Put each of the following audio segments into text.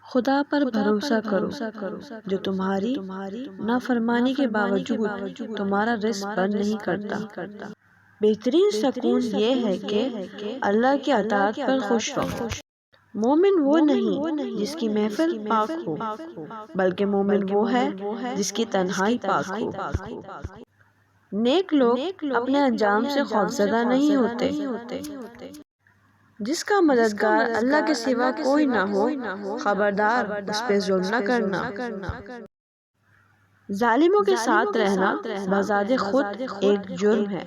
خدا پر بھروسہ کرو جو تمہاری نافرمانی کے باوجود تمہارا رزق بند نہیں کرتا۔ بہترین سکون یہ ہے کہ اللہ کی اطاعت پر خوش رہو۔ مومن وہ نہیں جس کی محفل پاک ہو، بلکہ مومن وہ ہے جس کی تنہائی پاک ہو۔ نیک لوگ اپنے انجام سے خوفزدہ نہیں ہوتے۔ جس کا مددگار اللہ کے سوا کوئی نہ ہو، خبردار اس پہ ظلم نہ کرنا۔ ظالموں کے ساتھ رہنا بذات خود ایک جرم ہے۔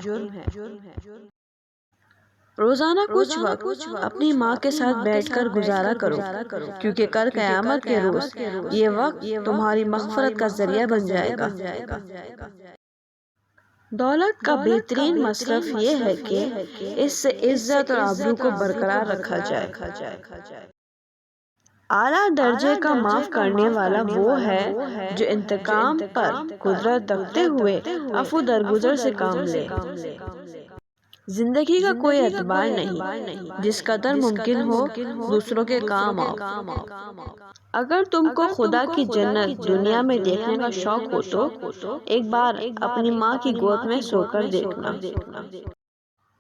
روزانہ کچھ وقت اپنی ماں کے ساتھ بیٹھ کر گزارا کرو، کیونکہ کل قیامت کے روز یہ وقت تمہاری مغفرت کا ذریعہ بن جائے گا۔ دولت کا بہترین مصرف یہ ہے کہ اس سے عزت اور آبرو کو برقرار رکھا جائے۔ اعلیٰ درجے کا معاف کرنے والا وہ ہے جو انتقام پر قدرت رکھتے ہوئے عفو درگزر سے کام لے۔ زندگی کا کوئی اعتبار نہیں، جس قدر ممکن ہو دوسروں کے کام آؤ۔ اگر تم کو خدا کی جنت دنیا میں دیکھنے کا شوق ہو تو ایک بار اپنی ماں کی گود میں سو کر دیکھنا۔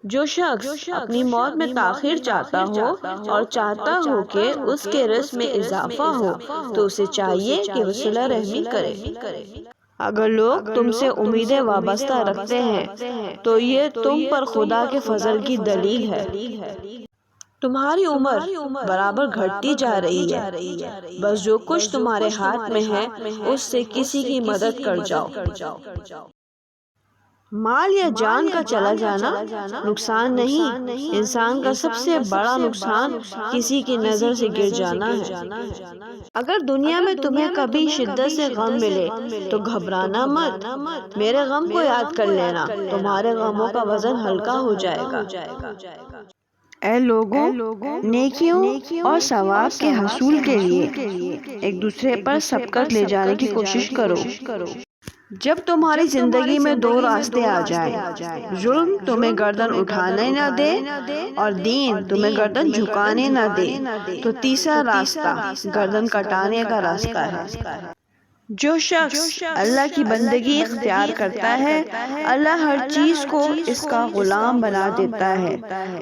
جو شخص اپنی موت میں تاخیر چاہتا ہو اور چاہتا ہو کہ اس کے رزق میں اضافہ ہو تو اسے چاہیے کہ وہ صلہ رحمی کرے۔ اگر لوگ تم سے امیدیں وابستہ رکھتے ہیں تو یہ تم پر خدا کے فضل کی دلیل ہے۔ تمہاری عمر برابر گھٹتی جا رہی ہے، بس جو کچھ تمہارے ہاتھ میں ہے اس سے کسی کی مدد کر جاؤ۔ مال یا جان کا چلا جانا نقصان نہیں، انسان کا سب سے بڑا نقصان کسی کی نظر سے گر جانا ہے۔ اگر دنیا میں تمہیں کبھی شدت سے غم ملے تو گھبرانا مت، میرے غم کو یاد کر لینا، تمہارے غموں کا وزن ہلکا ہو جائے گا۔ اے لوگوں، نیکیوں اور ثواب کے حصول کے لیے ایک دوسرے پر سبقت لے جانے کی کوشش کرو۔ جب تمہاری زندگی میں دو راستے آ جائیں، ظلم تمہیں گردن اٹھانے نہ دے اور دین تمہیں گردن جھکانے نہ دے، تو تیسرا راستہ گردن کٹانے کا راستہ ہے۔ جو شخص اللہ کی بندگی اختیار کرتا ہے، اللہ ہر چیز کو اس کا غلام بنا دیتا ہے۔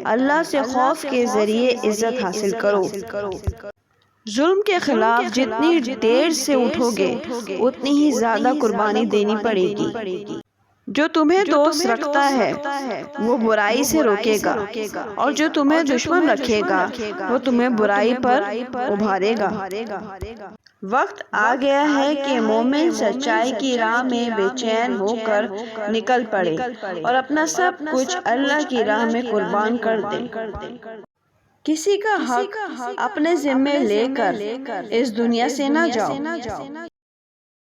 اللہ سے خوف کے ذریعے عزت حاصل کرو۔ ظلم کے خلاف جتنی دیر سے اٹھو گے اتنی ہی زیادہ قربانی دینی پڑے گی۔ جو تمہیں دوست رکھتا ہے وہ برائی سے روکے گا، اور جو تمہیں دشمن رکھے گا وہ تمہیں برائی پر ابھارے گا۔ وقت آ گیا ہے کہ مومن سچائی کی راہ میں بے چین ہو کر نکل پڑے اور اپنا سب کچھ اللہ کی راہ میں قربان کر دے۔ کسی کا حق اپنے ذمے لے کر اس دنیا سے نہ جاؤ۔